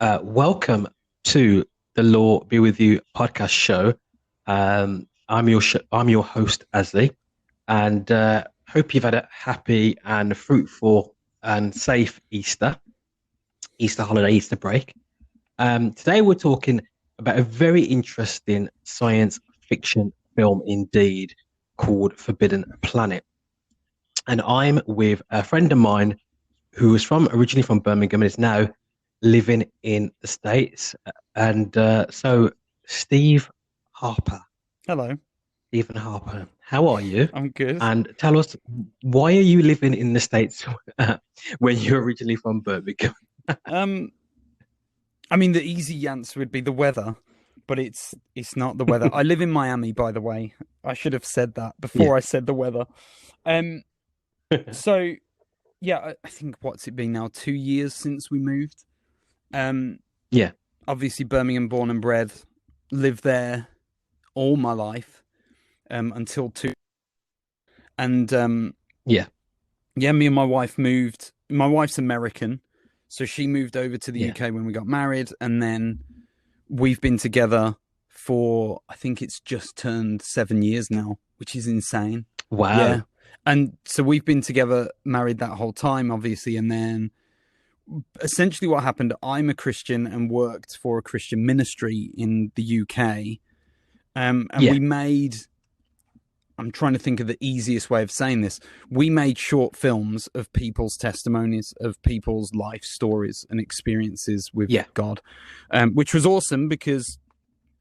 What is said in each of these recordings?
Welcome to the Law Be With You podcast show. I'm your host, Asley, and hope you've had a happy and fruitful and safe Easter holiday, Easter break. Today we're talking about a very interesting science fiction film indeed called Forbidden Planet. And I'm with a friend of mine who was originally from Birmingham and is now living in the States. And Steve Harper, Hello, Stephen Harper, how are you? I'm good. And tell us, why are you living in the States when you're originally from Birmingham? Um, I mean, the easy answer would be the weather, but it's not the weather. I live in Miami, by the way. I should have said that Yeah. before I said the weather. Um, so yeah, I think what's it been now? 2 years since we moved. Um, Yeah. Obviously Birmingham, born and bred, lived there all my life, until two. And Yeah. yeah, me and my wife moved. My wife's American, so she moved over to the Yeah. UK when we got married, and then we've been together for, I think it's just turned 7 years now, which is insane. Wow. Yeah. And so we've been together, married that whole time, obviously. And then essentially what happened, I'm a Christian and worked for a Christian ministry in the UK. And Yeah. we made, I'm trying to think of the easiest way of saying this. We made short films of people's testimonies, of people's life stories and experiences with Yeah. God, which was awesome because,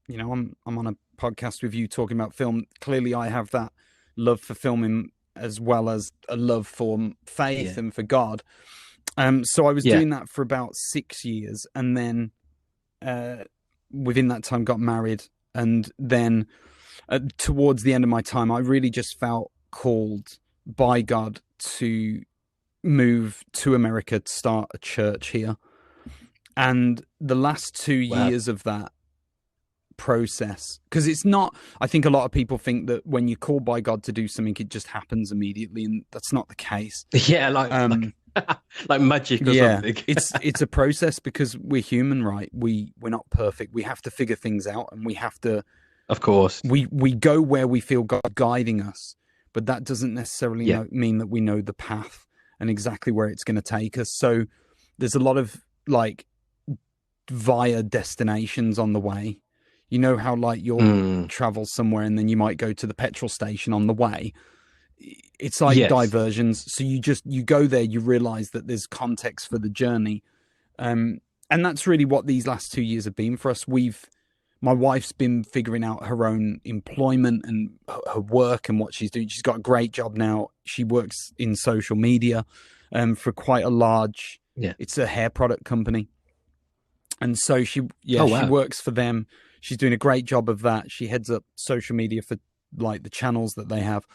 you know, I'm on a podcast with you talking about film. Clearly, I have that love for filming as well as a love for faith Yeah. and for God. So I was Yeah. doing that for about 6 years, and then within that time got married, and then towards the end of my time, I really just felt called by God to move to America to start a church here. And the last two Wow. years of that process, because it's not, I think a lot of people think that when you're called by God to do something, it just happens immediately, and that's not the case. Yeah. Like magic or Yeah, something. it's a process because we're human, right? We're not perfect. We have to figure things out, and we have to Of course. we go where we feel God guiding us, but that doesn't necessarily Yeah. mean that we know the path and exactly where it's going to take us. So there's a lot of like via destinations on the way. You know how like you'll Mm. travel somewhere and then you might go to the petrol station on the way. It's like Yes. diversions. So you go there, you realize that there's context for the journey. And that's really what these last 2 years have been for us. My wife's been figuring out her own employment and her work and what she's doing. She's got a great job now. She works in social media, for quite a large, Yeah. it's a hair product company. And so Oh, she wow. works for them. She's doing a great job of that. She heads up social media for like the channels that they have.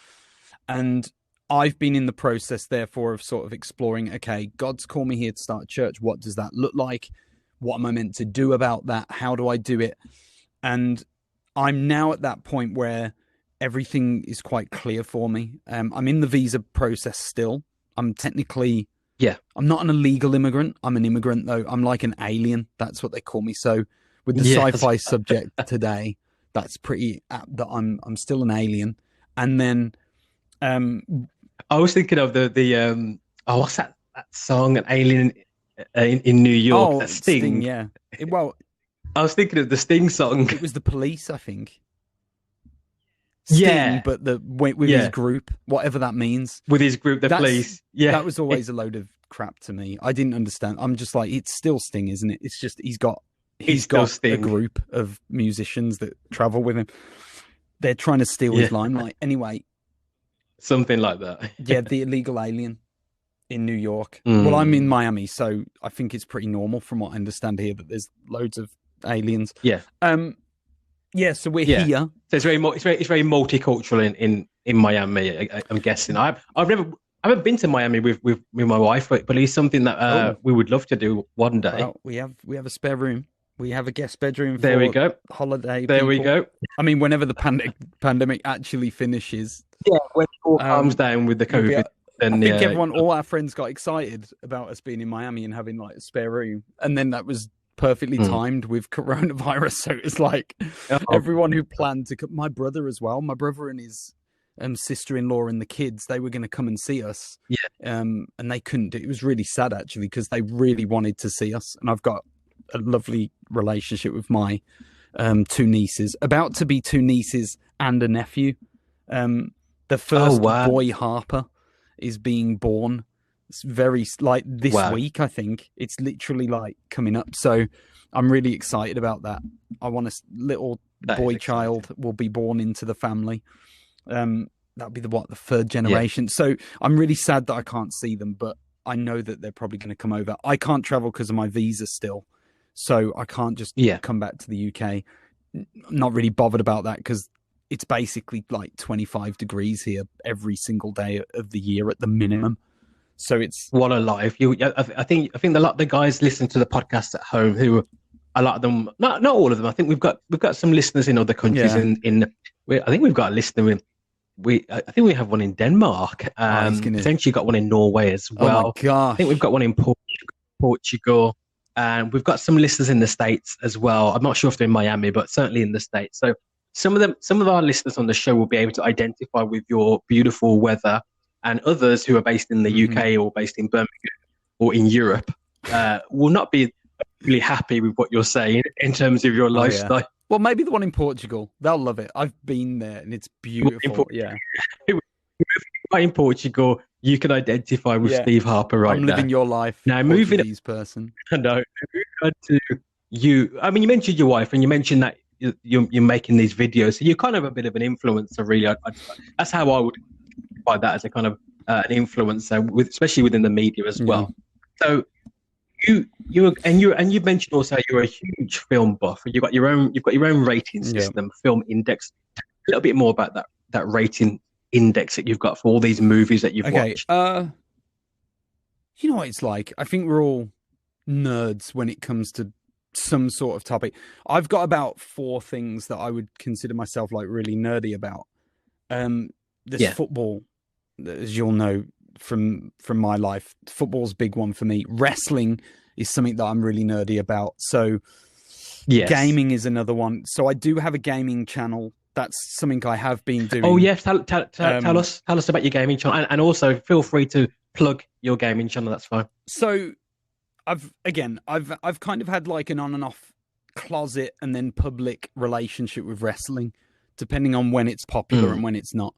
And I've been in the process, therefore, of sort of exploring, okay, God's called me here to start a church. What does that look like? What am I meant to do about that? How do I do it? And I'm now at that point where everything is quite clear for me. I'm in the visa process still. I'm technically, Yeah. I'm not an illegal immigrant. I'm an immigrant, though. I'm like an alien. That's what they call me. So with the Yes. sci-fi subject today, that's pretty apt that I'm still an alien. And then, I was thinking of what's that song, An Alien in New York, oh, that Sting, Sting. yeah. Well, I was thinking of the Sting song. it was the Police, I think. Sting, Yeah. but with his Yeah. group, whatever that means. With his group, the That's police. Yeah. that was always a load of crap to me. I didn't understand. I'm just like, it's still Sting, isn't it? It's just he's It's still got a Sting. group of musicians that travel with him. They're trying to steal his Yeah. limelight. Anyway, Something like that. yeah, the illegal alien in New York. Well, I'm in Miami, so I think it's pretty normal from what I understand here that there's loads of aliens. Yeah. Yeah, so we're Yeah. here. So it's very multicultural in Miami. I'm guessing. I haven't been to Miami with my wife, but it's something that we would love to do one day. Well, we have a spare room. We have a guest bedroom for There we go. holiday There we people. go. I mean, whenever the pandemic actually finishes, Yeah, when it all calms down with the we'll be COVID, then I think yeah, all our friends got excited about us being in Miami and having like a spare room, and then that was perfectly timed with coronavirus. So it was like everyone who planned to come, my brother as well, my brother and his sister-in-law and the kids, they were going to come and see us. And they couldn't. It was really sad actually, because they really wanted to see us. And I've got a lovely relationship with my two nieces, about to be two nieces and a nephew. The first boy Harper is being born. It's very like this week, I think. It's literally like coming up. So I'm really excited about that. I want a little boy child will be born into the family. That'll be the third generation. So I'm really sad that I can't see them, but I know that they're probably going to come over. I can't travel because of my visa still. So I can't just come back to the UK. I'm not really bothered about that because it's basically like 25 degrees here every single day of the year at the minimum. So it's what a life. I think the guys listen to the podcast at home who a lot of them, not all of them. I think we've got some listeners in other countries. I think we've got a listener in. I think we have one in Denmark. Potentially got one in Norway as well. Oh my gosh. I think we've got one in Portugal, and we've got some listeners in the States as well. I'm not sure if they're in Miami, but certainly in the States. So some of our listeners on the show will be able to identify with your beautiful weather, and others who are based in the UK or based in Birmingham or in Europe will not be really happy with what you're saying in terms of your lifestyle. Well, maybe the one in Portugal. They'll love it. I've been there and it's beautiful. In Portugal, you can identify with Steve Harper right now. I'm living your life. Now, moving person. No, to you. I mean, you mentioned your wife and you mentioned that you're making these videos. So you're kind of a bit of an influencer, really. That's how I would by that as a kind of an influencer, especially within the media as well. So you mentioned also you're a huge film buff. You've got your own rating system, film index. A little bit more about that rating index that you've got for all these movies that you've watched. You know what it's like. I think we're all nerds when it comes to some sort of topic. I've got about 4 things that I would consider myself like really nerdy about. There's football, as you'll know from my life. Football's a big one for me. Wrestling is something that I'm really nerdy about. So gaming is another one. So I do have a gaming channel. That's something I have been doing. Oh yes, tell us about your gaming channel, and also feel free to plug your gaming channel. That's fine. So I've kind of had like an on and off closet and then public relationship with wrestling, depending on when it's popular and when it's not.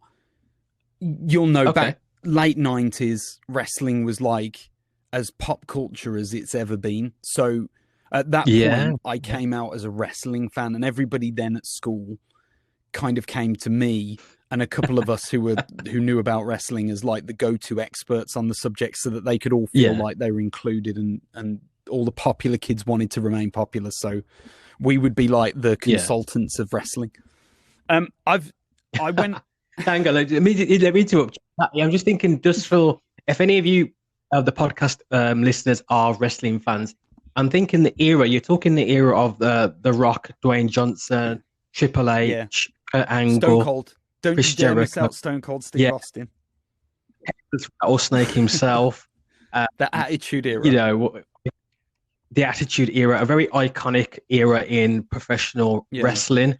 You'll know back late 90s, wrestling was like as pop culture as it's ever been. So at that point, I came out as a wrestling fan, and everybody then at school kind of came to me and a couple of us who knew about wrestling as like the go-to experts on the subject, so that they could all feel like they were included, and all the popular kids wanted to remain popular. So we would be like the consultants of wrestling. I went. Hang on, let me interrupt. I'm just thinking, just for if any of you the podcast listeners are wrestling fans, I'm thinking the era. You're talking the era of the Rock, Dwayne Johnson, Triple H, Kurt Angle, Stone Cold. Don't you dare miss out Stone Cold Steve Austin. Or Snake himself. The Attitude Era. You know, the Attitude Era, a very iconic era in professional wrestling.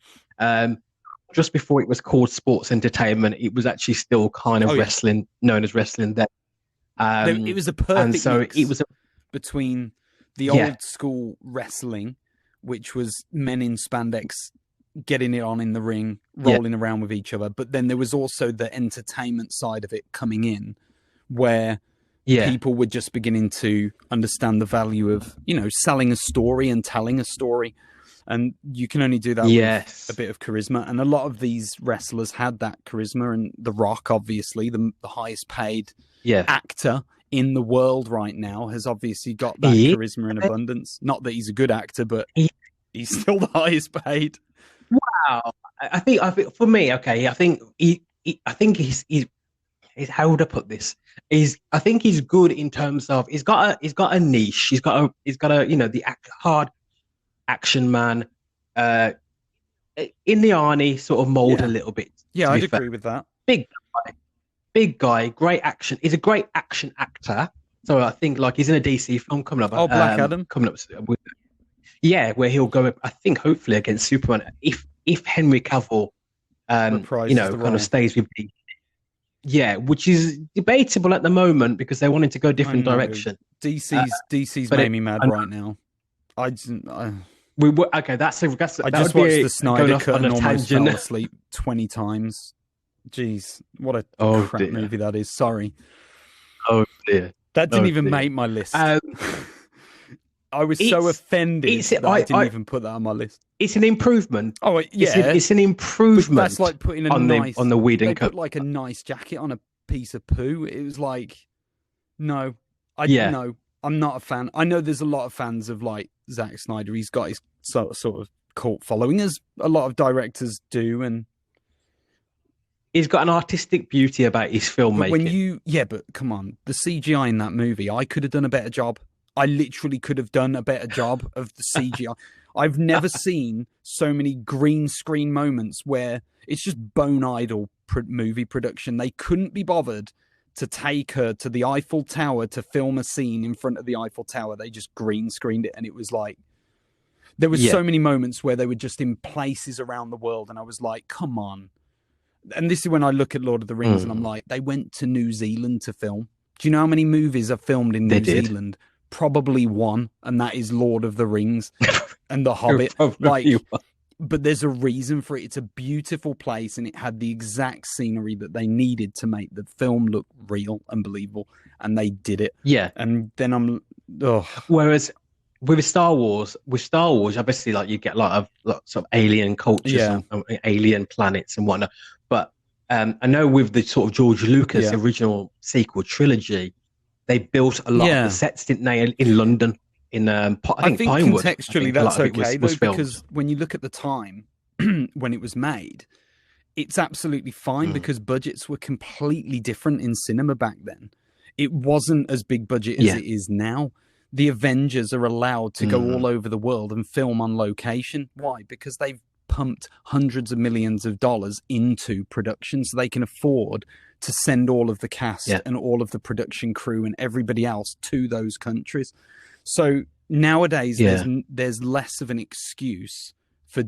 Just before it was called sports entertainment, it was actually still kind of wrestling, known as wrestling then. It was a perfect mix it was between the old school wrestling, which was men in spandex getting it on in the ring, rolling around with each other. But then there was also the entertainment side of it coming in, where people were just beginning to understand the value of, you know, selling a story and telling a story. And you can only do that with a bit of charisma. And a lot of these wrestlers had that charisma. And The Rock, obviously, the highest paid actor in the world right now, has obviously got that charisma in abundance. Not that he's a good actor, but he's still the highest paid. Wow. I think for me, I think he's how would I put this? I think he's good in terms of he's got a niche. He's got a you know, the hard action man in the Arnie sort of mold a little bit. Yeah, I'd agree with that. Big guy, great action. He's a great action actor. So I think like he's in a DC film coming up. Black Adam coming up with. Yeah, where he'll go, I think, hopefully against Superman. If Henry Cavill, Reprises the kind of role. stays with the, yeah, which is debatable at the moment because they wanted to go a I different know direction. DC's But made me mad right now. we were okay. I That would just watched be the going Snyder off Cut on a and almost fell tangent. asleep 20 times. Jeez, what a Oh crap dear. movie that is. Sorry. Oh dear. That didn't Oh even dear. make my list. Um, I was so it's offended it's that I didn't even put that on my list. it's an improvement. Oh, yeah. It's an But that's improvement like putting a on nice. the Whedon They put Cut. like a nice jacket on a piece of poo. It was like, no, Yeah, no, I'm not a fan. I know there's a lot of fans of like Zack Snyder. He's got his sort of cult following, as a lot of directors do. And he's got an artistic beauty about his but filmmaking. but come on, the CGI in that movie, I could have done a better job. I literally could have done a better job of the CGI. I've never seen so many green screen moments where it's just bone idle movie production. They couldn't be bothered to take her to the Eiffel Tower to film a scene in front of the Eiffel Tower. They just green screened it, and it was like there was Yeah. so many moments where they were just in places around the world, and I was like, come on. And this is when I look at Lord of the Rings, and I'm like, they went to New Zealand to film. Do you know how many movies are filmed in New Zealand? Probably one, and that is Lord of the Rings and The Hobbit. But there's a reason for it. It's a beautiful place, and it had the exact scenery that they needed to make the film look real and believable, and they did it. Yeah. And then Whereas with Star Wars, obviously, like you get lots of alien cultures and alien planets and whatnot. But I know with the sort of George Lucas original sequel trilogy, they built a lot of the sets, didn't they, in London? I think Pinewood. Contextually, that's okay, though, because when you look at the time when it was made, it's absolutely fine because budgets were completely different in cinema back then. It wasn't as big budget as it is now. The Avengers are allowed to go all over the world and film on location. Why? Because they've pumped hundreds of millions of dollars into production, so they can afford to send all of the cast and all of the production crew and everybody else to those countries. So nowadays, there's less of an excuse for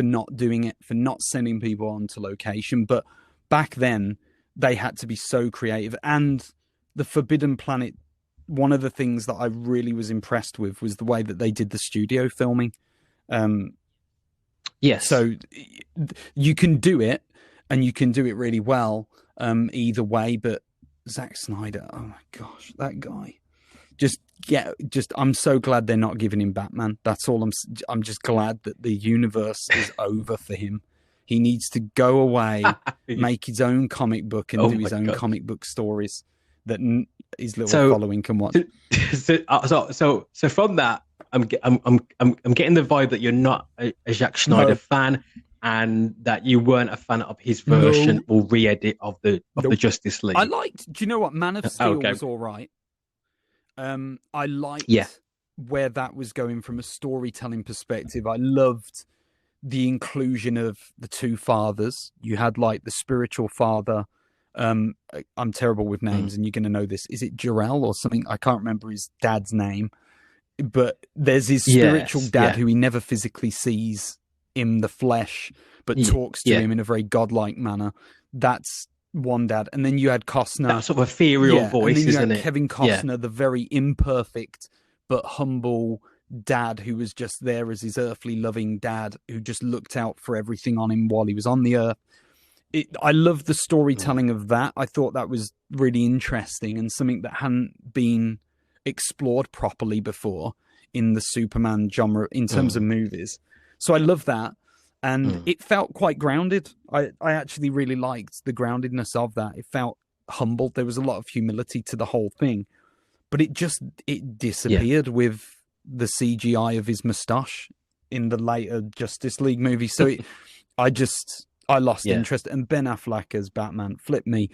not doing it, for not sending people onto location. But back then, they had to be so creative. And the Forbidden Planet, one of the things that I really was impressed with was the way that they did the studio filming. So you can do it, and you can do it really well either way. But Zack Snyder, oh my gosh, that guy. I'm so glad they're not giving him Batman. That's all. I'm just glad that the universe is over for him. He needs to go away, make his own comic book, and do his own comic book stories that his little following can watch. So from that, I'm getting the vibe that you're not a Zack Snyder fan, and that you weren't a fan of his version or re-edit of the Justice League. Do you know what? Man of Steel was all right. I liked where that was going from a storytelling perspective. I loved the inclusion of the two fathers. You had like the spiritual father. I'm terrible with names, and you're going to know this. Is it Jor-El or something? I can't remember his dad's name. But there's his spiritual dad who he never physically sees in the flesh, but talks to him in a very godlike manner. That's one dad. And then you had Costner. That sort of ethereal voice, and then you isn't had it? Kevin Costner, the very imperfect but humble dad who was just there as his earthly loving dad who just looked out for everything on him while he was on the earth. I love the storytelling of that. I thought that was really interesting and something that hadn't been explored properly before in the Superman genre in terms of movies. So I love that. And it felt quite grounded. I actually really liked the groundedness of that. It felt humble. There was a lot of humility to the whole thing. But it disappeared with the CGI of his moustache in the later Justice League movie. So I lost interest. And Ben Affleck as Batman flipped me.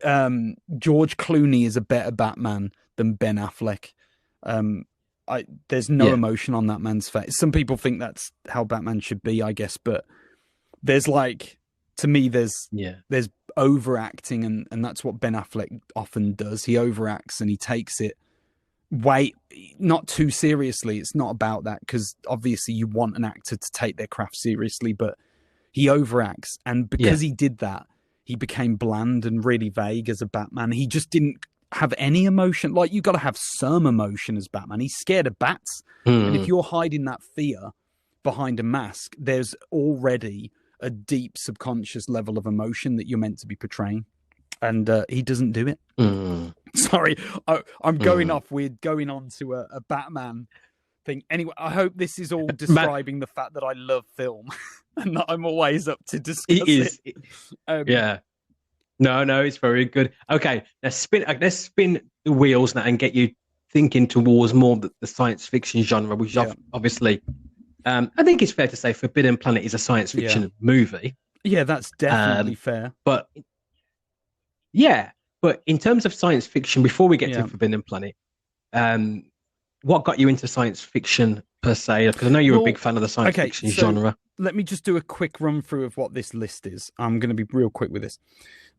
George Clooney is a better Batman than Ben Affleck. There's no emotion on that man's face. Some people think that's how Batman should be, I guess, but there's there's overacting, and that's what Ben Affleck often does. He overacts and he takes it wait, not too seriously. It's not about that, because obviously you want an actor to take their craft seriously, but he overacts. And because he did that, he became bland and really vague as a Batman. He just didn't have any emotion. Like, you got to have some emotion as Batman. He's scared of bats. And if you're hiding that fear behind a mask, there's already a deep subconscious level of emotion that you're meant to be portraying. And he doesn't do it. Sorry, I'm going off. We're going on to a Batman thing. Anyway, I hope this is all describing the fact that I love film and that I'm always up to discuss it. Yeah. No, it's very good. Okay, let's spin the wheels now and get you thinking towards more the science fiction genre, which obviously, I think it's fair to say Forbidden Planet is a science fiction movie. Yeah, that's definitely fair. But in terms of science fiction, before we get to Forbidden Planet, what got you into science fiction per se? Because I know you're a big fan of the science fiction genre. Let me just do a quick run through of what this list is. I'm going to be real quick with this.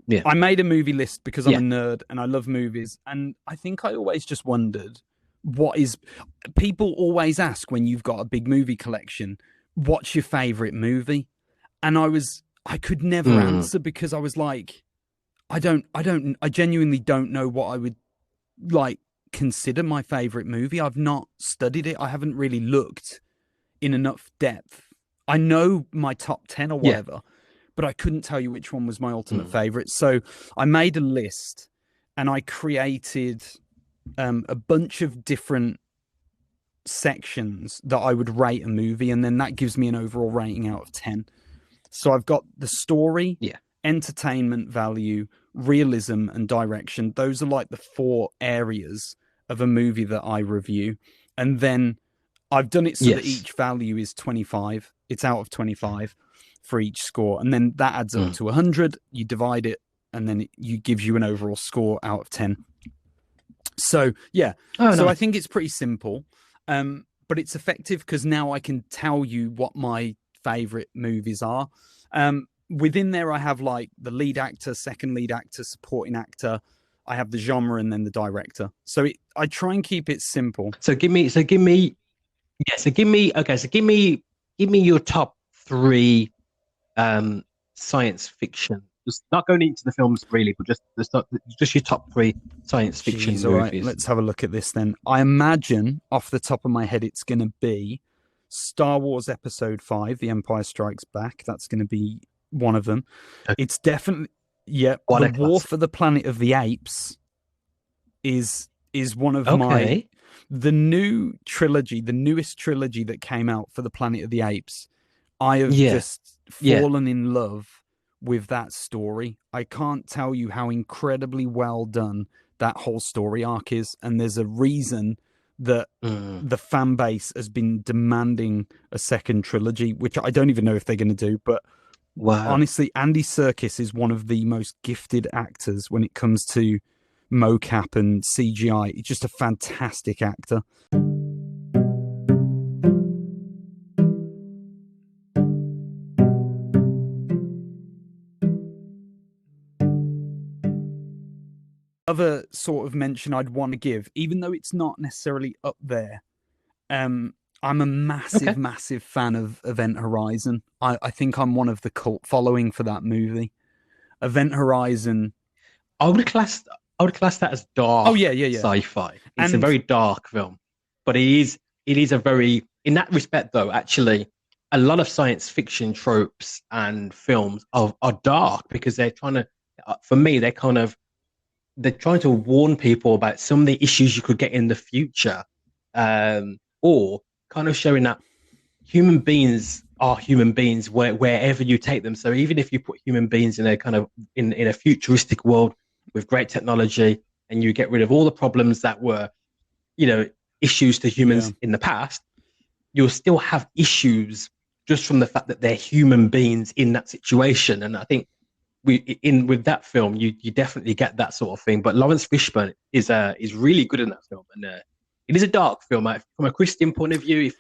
Yeah. I made a movie list because I'm a nerd and I love movies. And I think I always just wondered, people always ask when you've got a big movie collection, what's your favorite movie? And I could never answer, because I was like, I genuinely don't know what I would like consider my favorite movie. I've not studied it. I haven't really looked in enough depth. I know my top 10 or whatever, but I couldn't tell you which one was my ultimate favorite. So I made a list and I created a bunch of different sections that I would rate a movie, and then that gives me an overall rating out of 10. So I've got the story, entertainment value, realism, and direction. Those are like the 4 areas of a movie that I review. And then I've done it so that each value is 25. It's out of 25 for each score. And then that adds up to 100. You divide it, and then it gives you an overall score out of 10. So, nice. I think it's pretty simple. But it's effective because now I can tell you what my favorite movies are. Within there, I have like the lead actor, second lead actor, supporting actor. I have the genre and then the director. So I try and keep it simple. Give me your top 3 science fiction. Just not going into the films really, but just your top 3 science fiction movies. All right, let's have a look at this then. I imagine off the top of my head, it's going to be Star Wars Episode 5, The Empire Strikes Back. That's going to be one of them. Okay. It's definitely The War for the Planet of the Apes is one of the new trilogy, the newest trilogy that came out for the Planet of the Apes. I have just fallen in love with that story. I can't tell you how incredibly well done that whole story arc is, and there's a reason that the fan base has been demanding a second trilogy, which I don't even know if they're going to do. But honestly, Andy Serkis is one of the most gifted actors when it comes to mocap and CGI. He's just a fantastic actor. Other sort of mention I'd want to give, even though it's not necessarily up there, I'm a massive fan of Event Horizon. I think I'm one of the cult following for that movie. Event Horizon. I would class that as dark. Sci-fi. It's a very dark film, but it is a very, in that respect though, actually, a lot of science fiction tropes and films are dark because they're trying to, for me, they're trying to warn people about some of the issues you could get in the future, or kind of showing that human beings are human beings wherever you take them. So even if you put human beings in a kind of in a futuristic world with great technology, and you get rid of all the problems that were, issues to humans in the past, you'll still have issues just from the fact that they're human beings in that situation. And I think with that film, you definitely get that sort of thing. But Lawrence Fishburne is really good in that film, and it is a dark film. From a Christian point of view,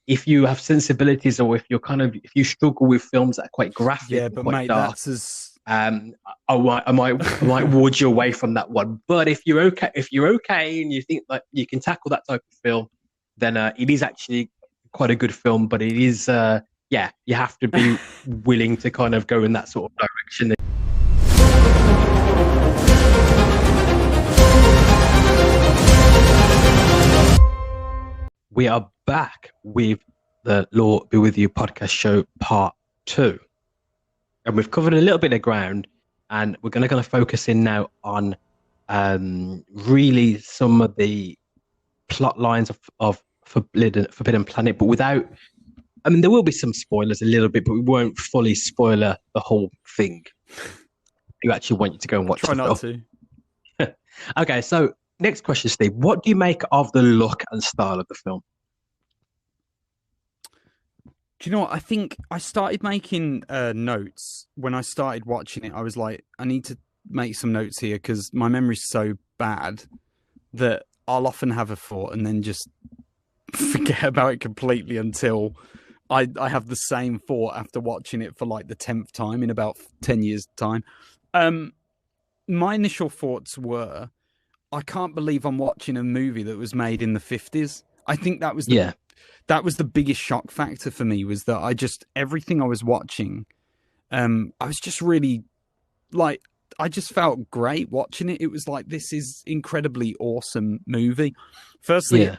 if you have sensibilities, or if you struggle with films that are quite graphic, but quite mate, dark, that's I might ward you away from that one. But if you're okay and you think like you can tackle that type of film, then it is actually quite a good film. But it is, yeah, you have to be willing to kind of go in that sort of direction. We are back with the Law Be With You podcast show part 2. And we've covered a little bit of ground, and we're going to focus in now on really some of the plot lines of Forbidden Planet, but without, I mean, there will be some spoilers a little bit, but we won't fully spoiler the whole thing. You actually want you to go and watch Try the not film. to. Okay, so next question, Steve. What do you make of the look and style of the film? Do you know what? I think I started making notes when I started watching it. I was like, I need to make some notes here because my memory's so bad that I'll often have a thought and then just forget about it completely until I have the same thought after watching it for like the 10th time in about 10 years' time. My initial thoughts were, I can't believe I'm watching a movie that was made in the 50s. I think that was that was the biggest shock factor for me, was that everything I was watching, I was just really like, I just felt great watching it. It was like, this is incredibly awesome movie. Firstly,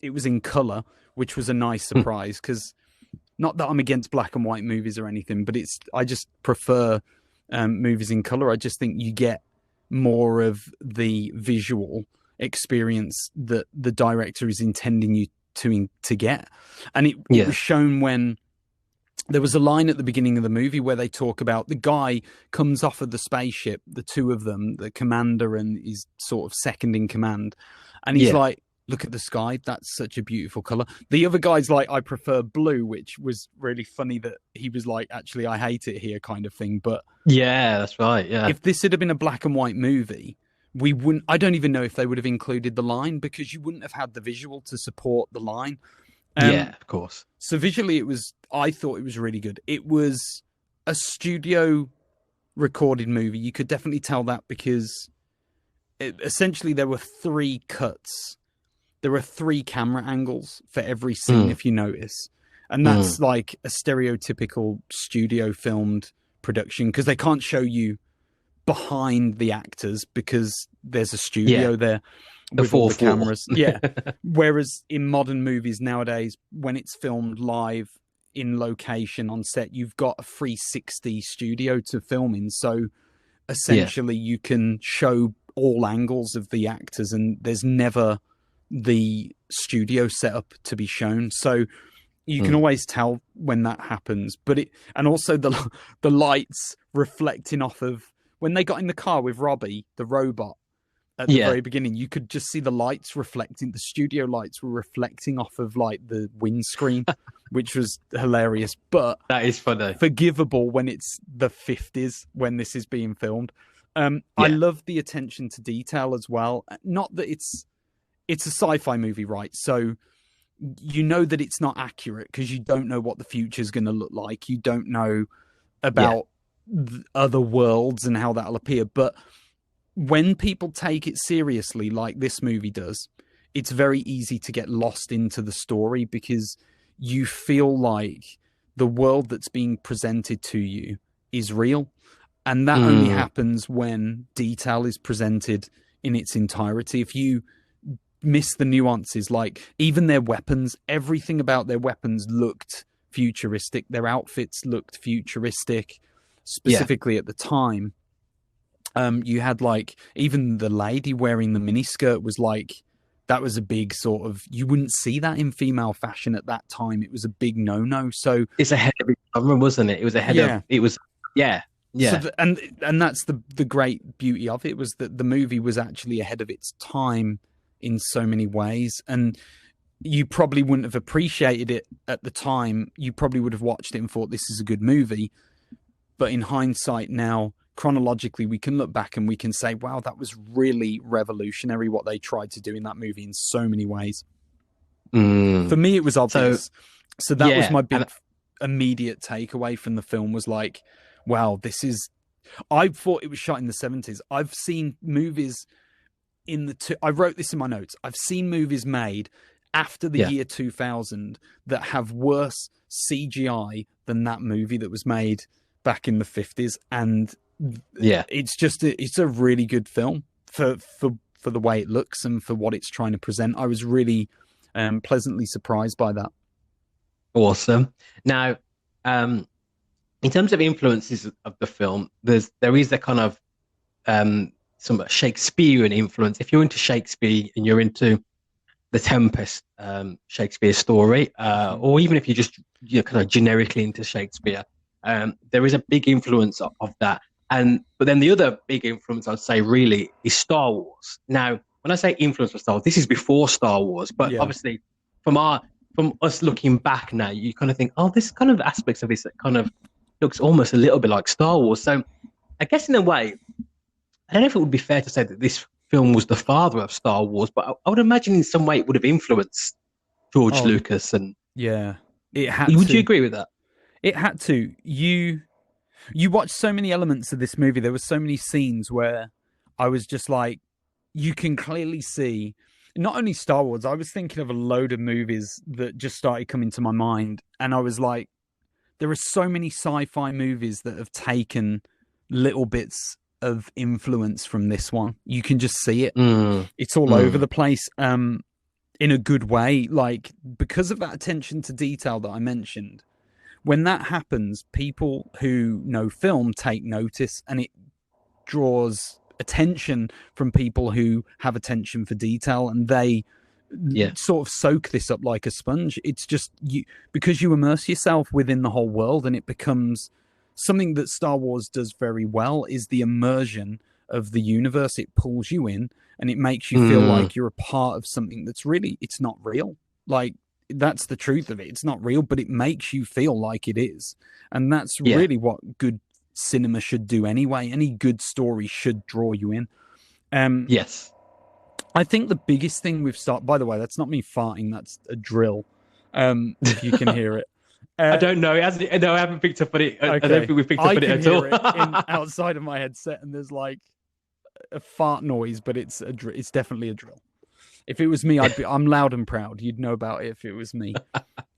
it was in color, which was a nice surprise, because not that I'm against black and white movies or anything, but I just prefer movies in color. I just think you get more of the visual experience that the director is intending you to get. And it was shown when there was a line at the beginning of the movie where they talk about the guy comes off of the spaceship, the two of them, the commander and his sort of second in command, and he's like, look at the sky, that's such a beautiful color. The other guy's like, I prefer blue, which was really funny that he was like, actually I hate it here, kind of thing. But yeah, that's right. Yeah, if this had been a black and white movie, we wouldn't, I don't even know if they would have included the line, because you wouldn't have had the visual to support the line. Yeah, of course. So visually I thought it was really good. It was a studio recorded movie. You could definitely tell that, because essentially there were 3 cuts. There were 3 camera angles for every scene, if you notice. And that's like a stereotypical studio filmed production, because they can't show you behind the actors because there's a studio there with all the cameras. Whereas in modern movies nowadays, when it's filmed live in location on set, you've got a 360 studio to film in. So essentially you can show all angles of the actors, and there's never the studio setup to be shown. So you can always tell when that happens. But and also the lights reflecting off of, when they got in the car with Robbie, the robot, at the very beginning, you could just see the lights reflecting, the studio lights were reflecting off of like the windscreen, which was hilarious. But that is funny. Forgivable when it's the 50s, when this is being filmed. I love the attention to detail as well. Not that it's a sci-fi movie, right? So you know that it's not accurate because you don't know what the future is going to look like. You don't know about other worlds and how that'll appear. But when people take it seriously, like this movie does, it's very easy to get lost into the story, because you feel like the world that's being presented to you is real. And that only happens when detail is presented in its entirety. If you miss the nuances, like even their weapons, everything about their weapons looked futuristic. Their outfits looked futuristic, specifically at the time. You had like, even the lady wearing the miniskirt was like, that was a big sort of, you wouldn't see that in female fashion at that time. It was a big no-no. So it's ahead of its time, wasn't it? It was ahead of, it was, So and that's the great beauty of it, was that the movie was actually ahead of its time in so many ways. And you probably wouldn't have appreciated it at the time. You probably would have watched it and thought, this is a good movie. But in hindsight now, chronologically, we can look back and we can say, wow, that was really revolutionary what they tried to do in that movie in so many ways. For me, it was obvious. So that was my big immediate takeaway from the film, was like, wow, this is I thought it was shot in the 70s. I've seen movies I wrote this in my notes. I've seen movies made after the Yeah. year 2000 that have worse CGI than that movie that was made back in the 50s, and Yeah. it's a really good film for the way it looks and for what it's trying to present. I was really pleasantly surprised by that. Awesome. Now, in terms of influences of the film, there is a kind of some Shakespearean influence. If you're into Shakespeare and you're into the Tempest, Shakespeare story, or even if you're kind of generically into Shakespeare, there is a big influence of that. But then the other big influence I'd say really is Star Wars. Now, when I say influence of Star Wars, this is before Star Wars, but obviously from us looking back now, you kind of think, oh, this kind of aspects of this that kind of looks almost a little bit like Star Wars. So I guess in a way, I don't know if it would be fair to say that this film was the father of Star Wars, but I would imagine in some way it would have influenced George Lucas. And yeah, it had. Would you agree with that? It had to. You watch so many elements of this movie. There were so many scenes where I was just like, you can clearly see. Not only Star Wars, I was thinking of a load of movies that just started coming to my mind, and I was like, there are so many sci-fi movies that have taken little bits of influence from this one. You can just see it. It's all over the place, in a good way. Like, because of that attention to detail that I mentioned, when that happens, people who know film take notice, and it draws attention from people who have attention for detail, and they sort of soak this up like a sponge. It's just because you immerse yourself within the whole world, and it becomes something that Star Wars does very well, is the immersion of the universe. It pulls you in, and it makes you feel like you're a part of something that's really, it's not real. Like, that's the truth of it. It's not real, but it makes you feel like it is. And that's really what good cinema should do anyway. Any good story should draw you in. Yes. I think the biggest thing we've started, by the way, that's not me farting, that's a drill. If you can hear it. I don't know. No, I haven't picked up on it. Okay. I don't think we've picked up on it at all. It outside of my headset, and there's like a fart noise, but it's definitely a drill. If it was me, I'm loud and proud. You'd know about it if it was me.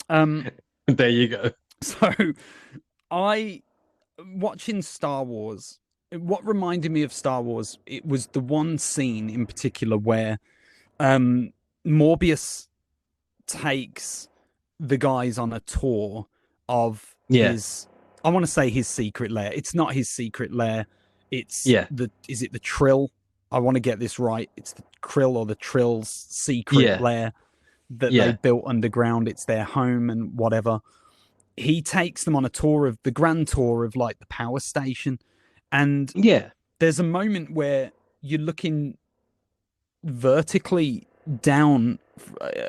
There you go. So, watching Star Wars, what reminded me of Star Wars, it was the one scene in particular where Morbius takes the guys on a tour of his, I want to say his secret lair. It's not his secret lair. It's is it the Trill? I want to get this right. It's the Krill or the Trill's secret lair that they built underground. It's their home and whatever. He takes them on a tour of the grand tour of like the power station. And there's a moment where you're looking vertically down,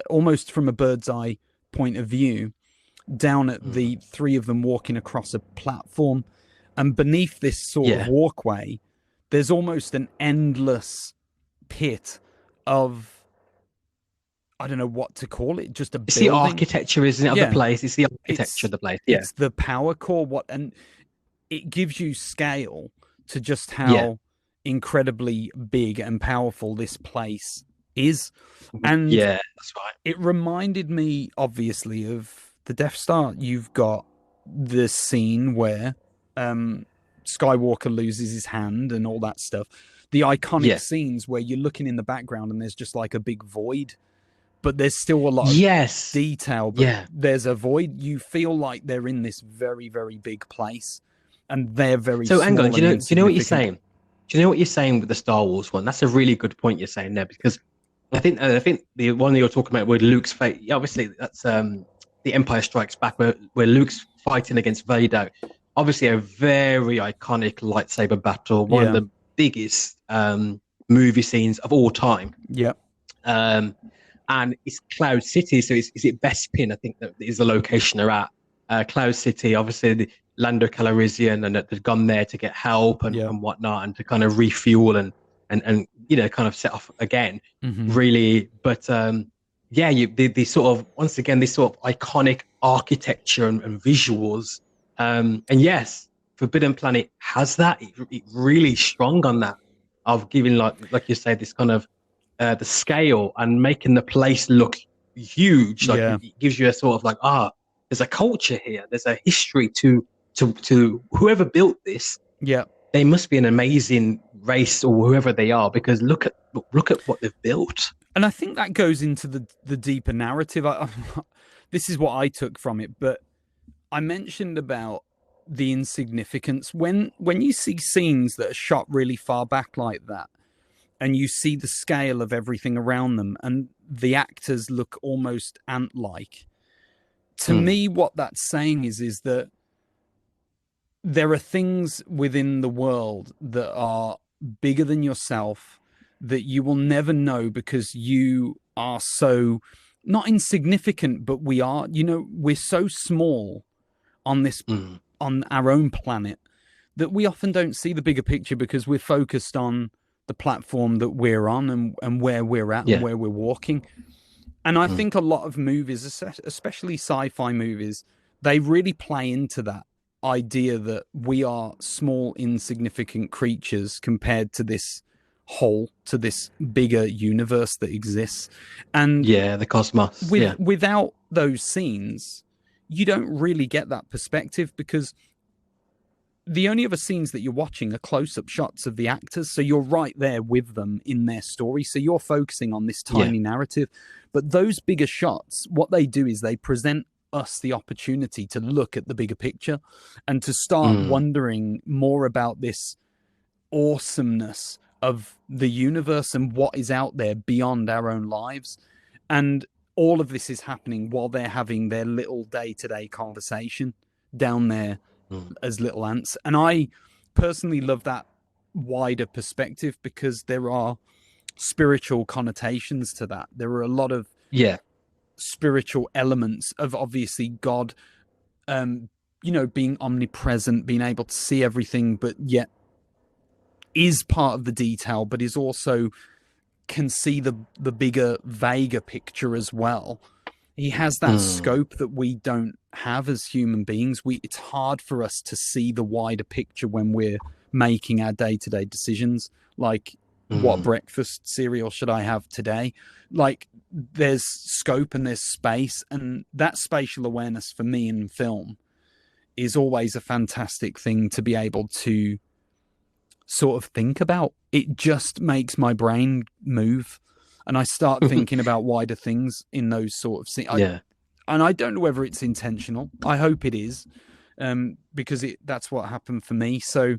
almost from a bird's eye point of view, down at the three of them walking across a platform. And beneath this sort of walkway, there's almost an endless pit of, I don't know what to call it, just a It's building. the architecture, isn't it, of the place? It's the architecture of the place. Yeah. It's the power core. And it gives you scale to just how incredibly big and powerful this place is. And that's right. It reminded me, obviously, of the Death Star. You've got the scene where Skywalker loses his hand and all that stuff. The iconic scenes where you're looking in the background and there's just like a big void, but there's still a lot of detail. But there's a void. You feel like they're in this very, very big place, and they're very. So, hang on. Do you know what you're saying? Do you know what you're saying with the Star Wars one? That's a really good point you're saying there, because I think the one that you're talking about with Luke's fate. Obviously, that's the Empire Strikes Back, where Luke's fighting against Vader. Obviously, a very iconic lightsaber battle, one of the biggest movie scenes of all time. And it's Cloud City, so is it Bespin? I think that is the location they're at. Cloud City, obviously, the Lando Calrissian, and they've gone there to get help and whatnot, and to kind of refuel and kind of set off again. Really, but the sort of, once again, this sort of iconic architecture and visuals. And yes, Forbidden Planet has that. It really strong on that of giving like you say this kind of the scale and making the place look huge. Like Yeah. it gives you a sort of like there's a culture here. There's a history to whoever built this. Yeah. They must be an amazing race or whoever they are because look at what they've built. And I think that goes into the deeper narrative. This is what I took from it, but I mentioned about the insignificance when you see scenes that are shot really far back like that, and you see the scale of everything around them, and the actors look almost ant-like. To me, what that's saying is that there are things within the world that are bigger than yourself that you will never know because you are so not insignificant, but we're so small on this on our own planet that we often don't see the bigger picture because we're focused on the platform that we're on and where we're at and where we're walking. And I think a lot of movies, especially sci-fi movies, they really play into that idea that we are small, insignificant creatures compared to this whole, to this bigger universe that exists. And the cosmos. Without those scenes, you don't really get that perspective because the only other scenes that you're watching are close-up shots of the actors. So you're right there with them in their story. So you're focusing on this tiny narrative. But those bigger shots, what they do is they present us the opportunity to look at the bigger picture and to start wondering more about this awesomeness of the universe and what is out there beyond our own lives. And all of this is happening while they're having their little day-to-day conversation down there as little ants. And I personally love that wider perspective because there are spiritual connotations to that. There are a lot of spiritual elements of obviously God, being omnipresent, being able to see everything, but yet is part of the detail, but is also can see the bigger, vaguer picture as well. He has that scope that we don't have as human beings. It's hard for us to see the wider picture when we're making our day-to-day decisions, like what breakfast cereal should I have today? Like there's scope and there's space, and that spatial awareness for me in film is always a fantastic thing to be able to sort of think about. It just makes my brain move. And I start thinking about wider things in those sort of scenes. And I don't know whether it's intentional. I hope it is, because that's what happened for me. So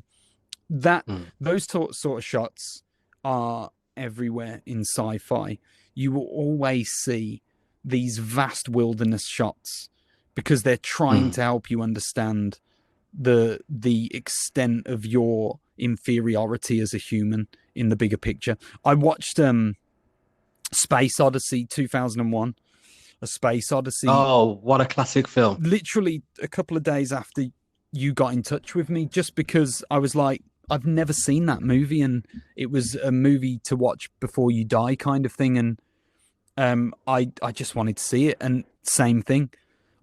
those sort of shots are everywhere in sci-fi. You will always see these vast wilderness shots because they're trying to help you understand the extent of your inferiority as a human in the bigger picture. I watched Space Odyssey 2001, A Space Odyssey. Oh, what a classic film. Literally a couple of days after you got in touch with me, just because I was like, I've never seen that movie, and it was a movie to watch before you die kind of thing. And I just wanted to see it. And same thing.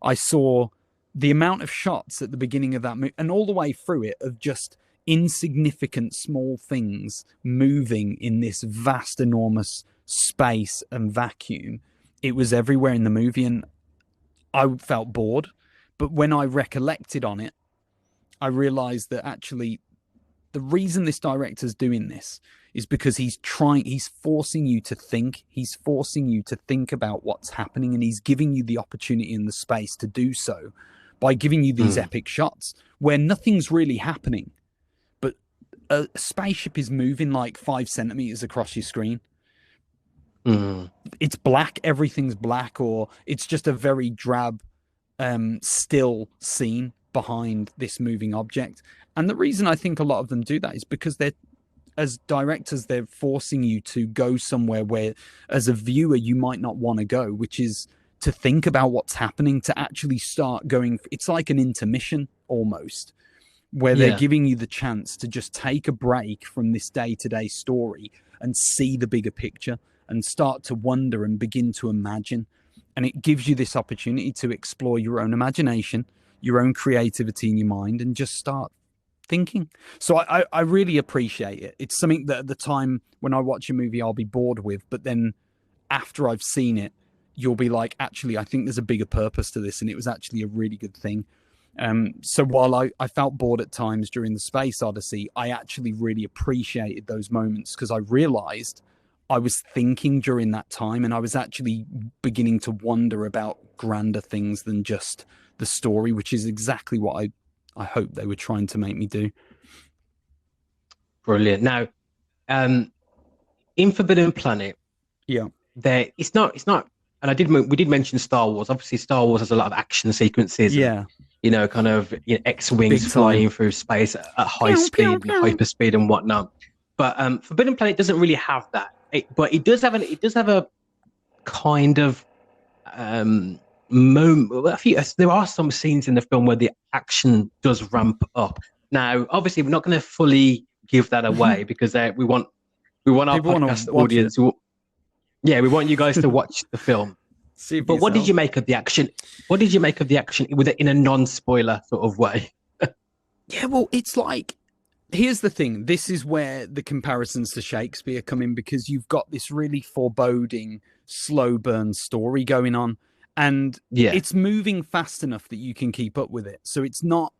I saw the amount of shots at the beginning of that movie and all the way through it of just insignificant small things moving in this vast, enormous space and vacuum. It was everywhere in the movie, and I felt bored. But when I recollected on it, I realized that actually the reason this director's doing this is because he's forcing you to think. He's forcing you to think about what's happening, and he's giving you the opportunity and the space to do so by giving you these epic shots where nothing's really happening, but a spaceship is moving like 5 centimeters across your screen. It's black, everything's black, or it's just a very drab, still scene behind this moving object. And the reason I think a lot of them do that is because as directors, they're forcing you to go somewhere where, as a viewer, you might not want to go, which is to think about what's happening, to actually start going. It's like an intermission almost, where they're giving you the chance to just take a break from this day-to-day story and see the bigger picture and start to wonder and begin to imagine. And it gives you this opportunity to explore your own imagination, your own creativity in your mind, and just start thinking. So I really appreciate it. It's something that at the time when I watch a movie, I'll be bored with, but then after I've seen it, you'll be like, actually, I think there's a bigger purpose to this, and it was actually a really good thing. So while I felt bored at times during the Space Odyssey, I actually really appreciated those moments because I realized I was thinking during that time, and I was actually beginning to wonder about grander things than just the story, which is exactly what I hope they were trying to make me do. Brilliant. Now, in Forbidden Planet, Yeah. it's not, and we did mention Star Wars. Obviously, Star Wars has a lot of action sequences, and Yeah. kind of X-wings Big time. flying through space at high Pew, speed, pew, pew. hyperspeed, and whatnot. But Forbidden Planet doesn't really have that. But it does have a kind of moment. Well, there are some scenes in the film where the action does ramp up. Now, obviously, we're not going to fully give that away because we want our People wanna podcast watch audience. We want you guys to watch the film. See But what did you make of the action? What did you make of the action in a non-spoiler sort of way? Yeah, well, it's like, here's the thing. This is where the comparisons to Shakespeare come in, because you've got this really foreboding, slow burn story going on, and it's moving fast enough that you can keep up with it. So it's not,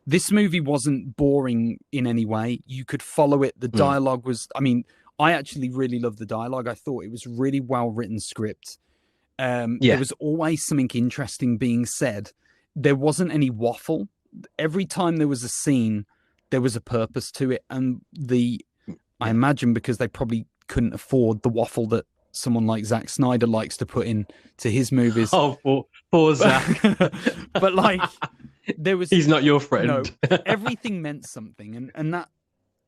this movie wasn't boring in any way. You could follow it. The dialogue was, I mean, I actually really loved the dialogue. I thought it was really well written script. There was always something interesting being said. There wasn't any waffle. Every time there was a scene, there was a purpose to it. And I imagine because they probably couldn't afford the waffle that someone like Zack Snyder likes to put in to his movies. Oh, poor Zack. But like, he's not your friend. No, everything meant something. And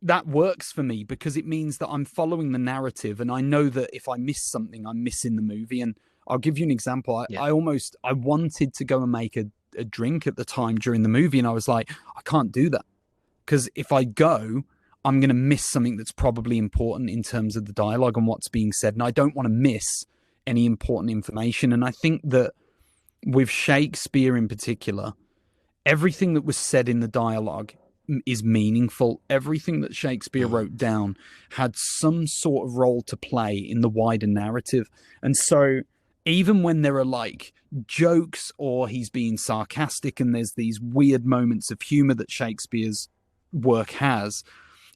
that works for me because it means that I'm following the narrative, and I know that if I miss something, I'm missing the movie. And I'll give you an example. I wanted to go and make a drink at the time during the movie, and I was like, I can't do that because if I go, I'm going to miss something that's probably important in terms of the dialogue and what's being said, and I don't want to miss any important information. And I think that with Shakespeare in particular, everything that was said in the dialogue is meaningful. Everything that Shakespeare wrote down had some sort of role to play in the wider narrative. And so even when there are like jokes or he's being sarcastic and there's these weird moments of humor that Shakespeare's work has,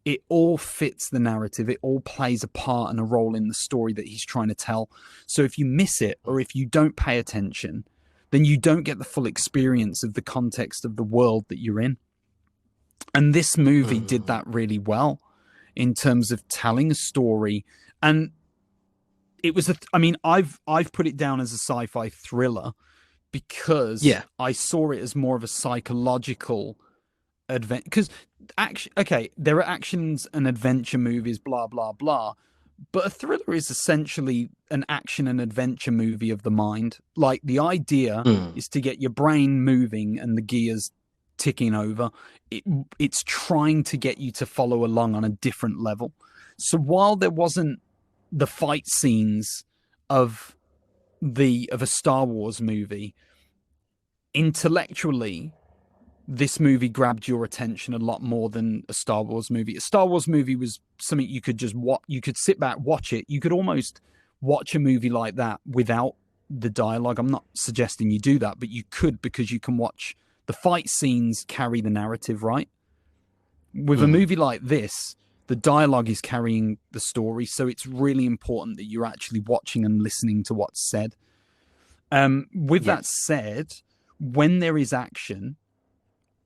it all fits the narrative. It all plays a part and a role in the story that he's trying to tell. So if you miss it or if you don't pay attention, then you don't get the full experience of the context of the world that you're in. And this movie did that really well in terms of telling a story. And it was I've put it down as a sci-fi thriller because I saw it as more of a psychological adventure. Because there are actions and adventure movies, blah blah blah, but a thriller is essentially an action and adventure movie of the mind. Like the idea is to get your brain moving and the gears ticking over. It's trying to get you to follow along on a different level. So while there wasn't the fight scenes of a Star Wars movie, intellectually this movie grabbed your attention a lot more than a Star Wars movie. A Star Wars movie was something you could just watch. You could sit back, watch it. You could almost watch a movie like that without the dialogue. I'm not suggesting you do that, but you could, because you can watch the fight scenes carry the narrative, right? With a movie like this, the dialogue is carrying the story, so it's really important that you're actually watching and listening to what's said. With that said, when there is action,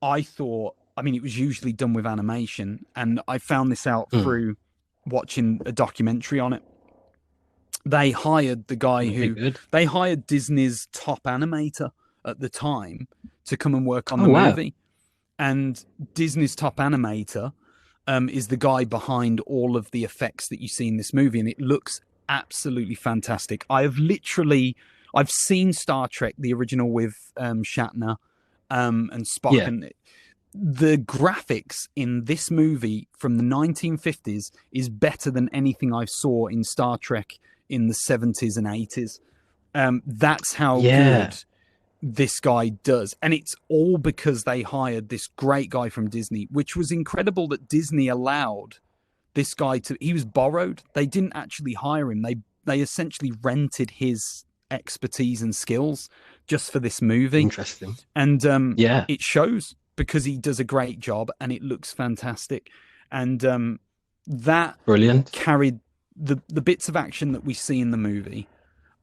I thought, it was usually done with animation, and I found this out through watching a documentary on it. They hired the guy they hired Disney's top animator at the time to come and work on the movie. And Disney's top animator is the guy behind all of the effects that you see in this movie, and it looks absolutely fantastic. I've seen Star Trek, the original with Shatner and Spock, and the graphics in this movie from the 1950s is better than anything I saw in Star Trek in the 70s and 80s. That's how good this guy does. And it's all because they hired this great guy from Disney, which was incredible that Disney allowed this guy to, he was borrowed. They didn't actually hire him. They essentially rented his expertise and skills just for this movie. Interesting. And yeah, it shows because he does a great job and it looks fantastic. And that brilliant carried the bits of action that we see in the movie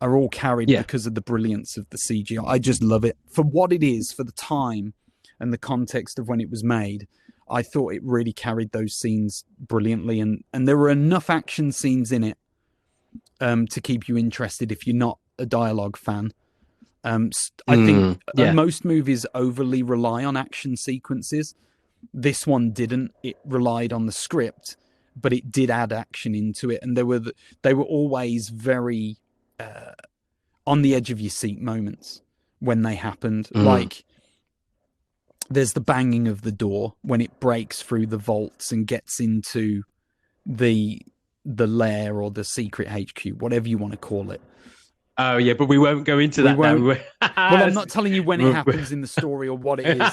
are all carried because of the brilliance of the CGI. I just love it for what it is, for the time and the context of when it was made. I thought it really carried those scenes brilliantly, and there were enough action scenes in it to keep you interested if you're not a dialogue fan. I think most movies overly rely on action sequences. This one didn't. It relied on the script, but it did add action into it, and they were always very on the edge of your seat moments when they happened. Like there's the banging of the door when it breaks through the vaults and gets into the lair or the secret HQ, whatever you want to call it. Oh yeah, but we won't go into that now. Well, I'm not telling you when it happens in the story or what it is,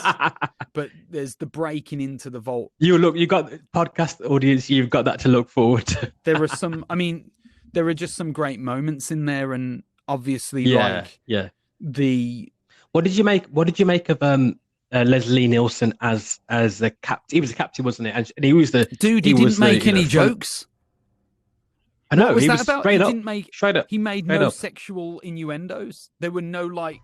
but there's the breaking into the vault. You got podcast audience, you've got that to look forward to. There are some, I mean, there are just some great moments in there, and obviously, what did you make of Leslie Nielsen as the captain? He was the captain, wasn't it? And he was the dude. He didn't make any jokes. I know. What was he that was about? straight He up. didn't make. Straight up. He made no sexual innuendos. There were no like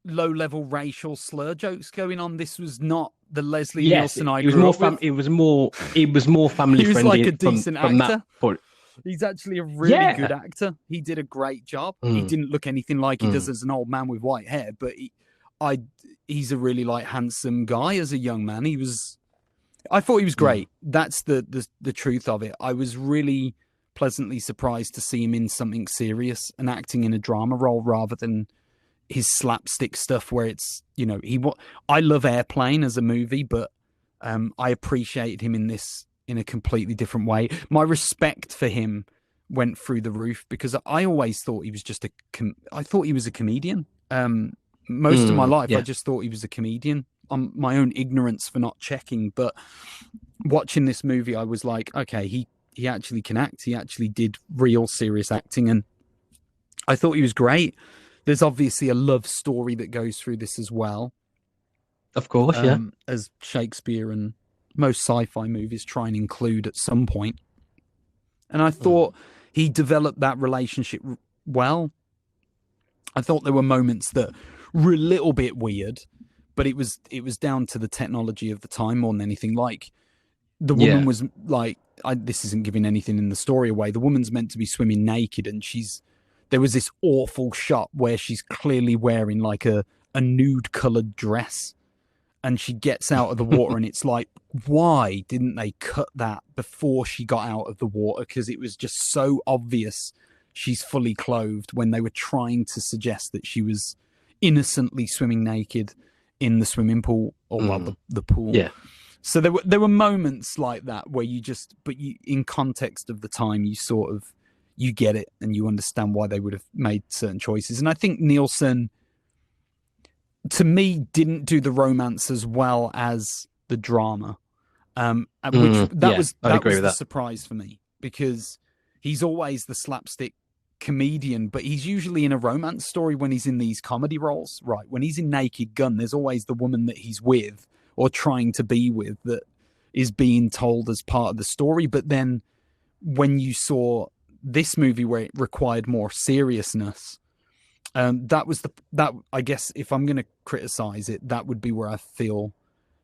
low-level racial slur jokes going on. This was not the Leslie Nielsen I grew up with. It was more family friendly. He was like a decent actor. That point. He's actually a really good actor. He did a great job. He didn't look anything like he does as an old man with white hair, but he's a really like handsome guy as a young man. I thought he was great. That's the truth of it. I was really pleasantly surprised to see him in something serious and acting in a drama role rather than his slapstick stuff where it's, I love Airplane as a movie, but I appreciated him in this in a completely different way. My respect for him went through the roof because I always thought he was just I thought he was a comedian. Most of my life, I just thought he was a comedian on my own ignorance for not checking. But watching this movie, I was like, okay, he actually can act. He actually did real serious acting. And I thought he was great. There's obviously a love story that goes through this as well. Of course, as Shakespeare and most sci-fi movies try and include at some point. And I thought he developed that relationship well. I thought there were moments that were a little bit weird, but it was down to the technology of the time more than anything. Like the woman was like, this isn't giving anything in the story away. The woman's meant to be swimming naked, and there was this awful shot where she's clearly wearing like a nude colored dress, and she gets out of the water and it's like, why didn't they cut that before she got out of the water? Because it was just so obvious she's fully clothed when they were trying to suggest that she was innocently swimming naked in the swimming pool or the pool. Yeah. So there were moments like that where in context of the time, you get it and you understand why they would have made certain choices. And I think Nielsen, to me, didn't do the romance as well as the drama. That was the surprise for me, because he's always the slapstick comedian, but he's usually in a romance story when he's in these comedy roles, right? When he's in Naked Gun, there's always the woman that he's with or trying to be with that is being told as part of the story. But then when you saw this movie where it required more seriousness, that I guess if I'm going to criticize it, that would be where I feel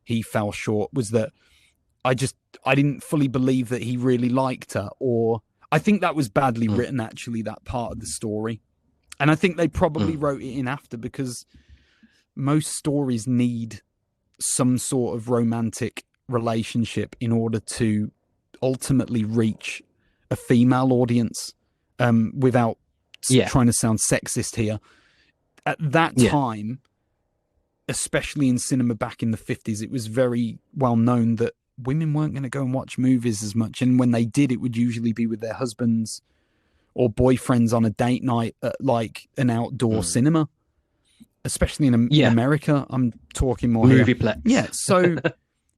he fell short, was that I didn't fully believe that he really liked her, or I think that was badly written, actually, that part of the story. And I think they probably wrote it in after, because most stories need some sort of romantic relationship in order to ultimately reach a female audience, without trying to sound sexist here. At that time, especially in cinema back in the 50s, it was very well known that women weren't going to go and watch movies as much. And when they did, it would usually be with their husbands or boyfriends on a date night at like an outdoor cinema. especially in America. I'm talking more Movieplex. Yeah, so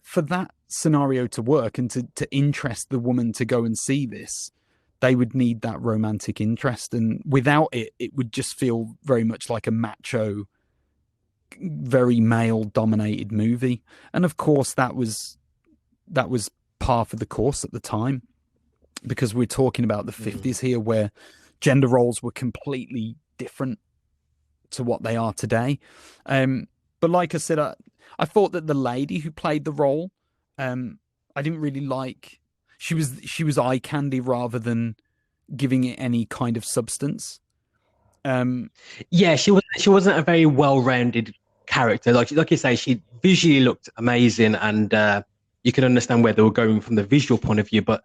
for that scenario to work and to interest the woman to go and see this, they would need that romantic interest, and without it, it would just feel very much like a macho, very male-dominated movie. And of course, that was par for the course at the time, because we're talking about the 50s here, where gender roles were completely different to what they are today. But like I said, I thought that the lady who played the role, I didn't really like. She was eye candy rather than giving it any kind of substance. Yeah, she wasn't a very well-rounded character. Like you say, she visually looked amazing, and you can understand where they were going from the visual point of view. But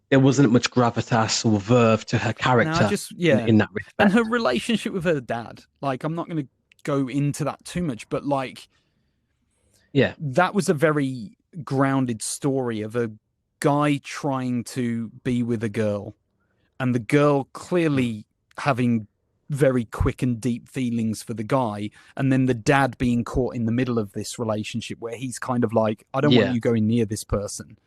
there wasn't much gravitas or verve to her character in that respect. And her relationship with her dad, like, I'm not going to go into that too much, but like, yeah, that was a very grounded story of a guy trying to be with a girl, and the girl clearly having very quick and deep feelings for the guy, and then the dad being caught in the middle of this relationship where he's kind of like, I don't want you going near this person,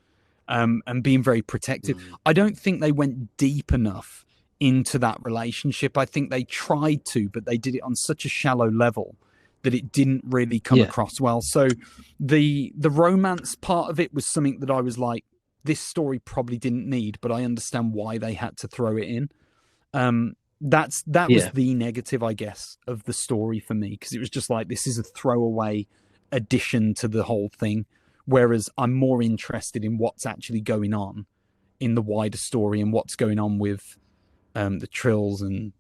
and being very protective. I don't think they went deep enough into that relationship. I think they tried to, but they did it on such a shallow level that it didn't really come across well. So the romance part of it was something that I was like, this story probably didn't need, but I understand why they had to throw it in. That was the negative, I guess, of the story for me, because it was just like, this is a throwaway addition to the whole thing, whereas I'm more interested in what's actually going on in the wider story and what's going on with the Trills. And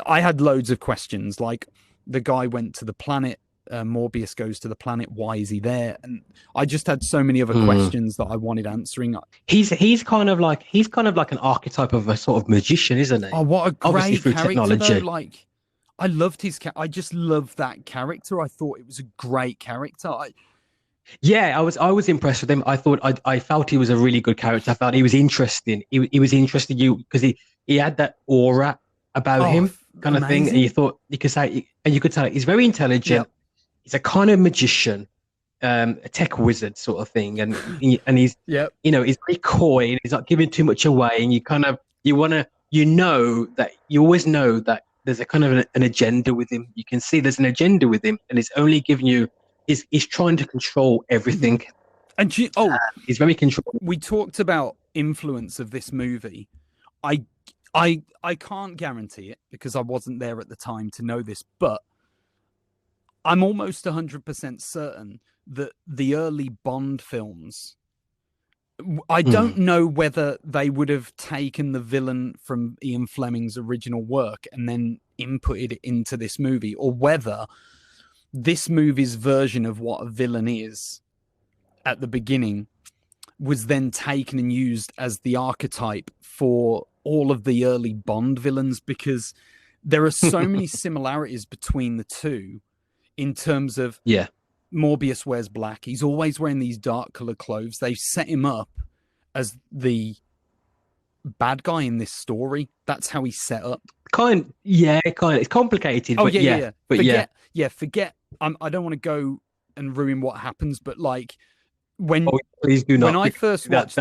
I had loads of questions, like the guy went to the planet, Morbius goes to the planet, why is he there? And I just had so many other questions that I wanted answering. He's kind of like an archetype of a sort of magician, isn't he? Oh, what a great Obviously through character, technology. though. Like, I loved his I just loved that character. I thought it was a great character. Yeah, I was impressed with him. I felt he was a really good character. I felt he was interesting. He was interesting you because he had that aura about him, kind of thing. And you thought you could tell he's very intelligent. Yep. He's a kind of magician, a tech wizard sort of thing, and he's he's very coy and he's not giving too much away. And you always know that there's a kind of an agenda with him. You can see there's an agenda with him, and it's only giving you. He's trying to control everything. And he's very controlling. We talked about influence of this movie. I can't guarantee it because I wasn't there at the time to know this, but I'm almost 100% certain that the early Bond films, I don't know whether they would have taken the villain from Ian Fleming's original work and then inputted it into this movie, or whether this movie's version of what a villain is at the beginning was then taken and used as the archetype for all of the early Bond villains, because there are so many similarities between the two in terms of Morbius wears black. He's always wearing these dark colored clothes. They set him up as the bad guy in this story. That's how he's set up. Kind of. It's complicated. Oh, but forget. I don't want to go and ruin what happens, but like when please do not. When I first watched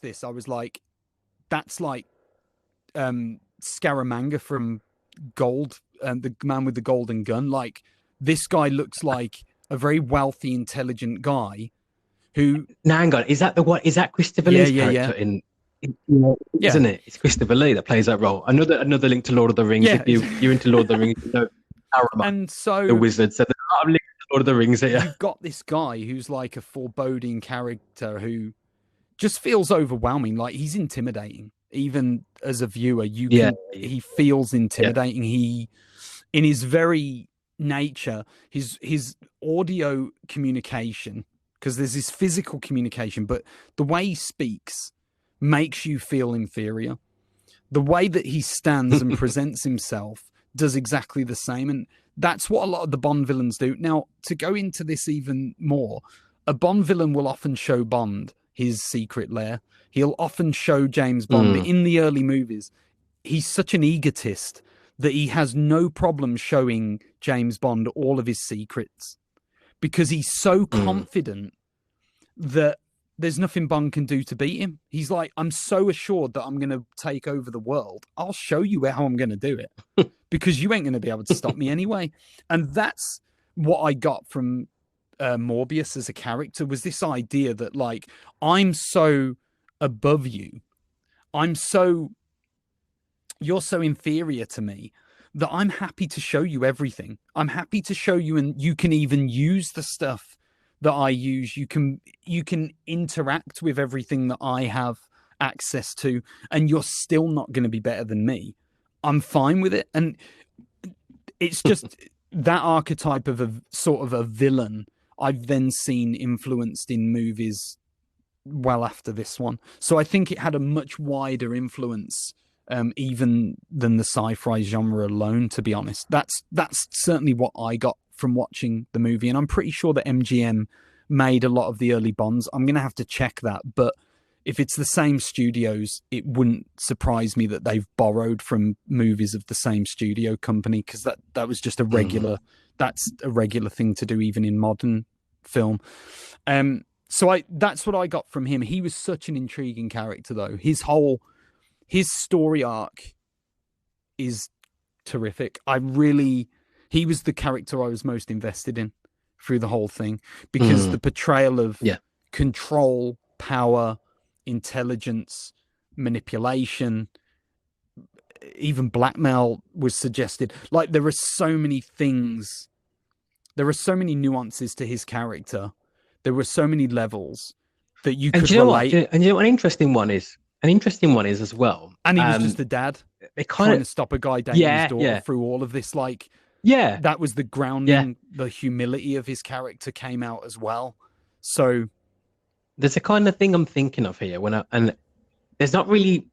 this, I was like, that's like Scaramanga from Gold, the man with the golden gun. Like, this guy looks like a very wealthy, intelligent guy who. Now, hang on, is that the one? Is that Christopher Lee's character in isn't it? It's Christopher Lee that plays that role. Another link to Lord of the Rings. Yeah. If you're into Lord of the Rings, you know Saruman, and so the wizard. So there's a lot of links to Lord of the Rings here. You've got this guy who's like a foreboding character who just feels overwhelming. Like, he's intimidating. Even as a viewer, he feels intimidating. He, in his very nature, his audio communication, because there's his physical communication, but the way he speaks makes you feel inferior. The way that he stands and presents himself does exactly the same. And that's what a lot of the Bond villains do. Now, to go into this even more, a Bond villain will often show Bond his secret lair. He'll often show James Bond in the early movies. He's such an egotist that he has no problem showing James Bond all of his secrets because he's so confident that there's nothing Bond can do to beat him. He's like, I'm so assured that I'm going to take over the world. I'll show you how I'm going to do it because you ain't going to be able to stop me anyway. And that's what I got from Morbius as a character, was this idea that, like, I'm so above you. You're so inferior to me that I'm happy to show you everything. I'm happy to show you, and you can even use the stuff that I use. You can interact with everything that I have access to, and you're still not going to be better than me. I'm fine with it. And it's just that archetype of a sort of a villain I've then seen influenced in movies well after this one. So I think it had a much wider influence even than the sci-fi genre alone, to be honest. That's certainly what I got from watching the movie, and I'm pretty sure that MGM made a lot of the early Bonds. I'm going to have to check that, but if it's the same studios, it wouldn't surprise me that they've borrowed from movies of the same studio company, because that was just a regular that's a regular thing to do even in modern film. So that's what I got from him. He was such an intriguing character, though. His story arc is terrific. He was the character I was most invested in through the whole thing, because the portrayal of control, power, intelligence, manipulation, even blackmail was suggested. Like, there are so many things. There are so many nuances to his character. There were so many levels that you could relate. And an interesting one is as well. And he was just a dad trying to stop a guy dating his daughter through all of this. Like, that was the grounding, the humility of his character came out as well. So there's a kind of thing I'm thinking of here and there's not really.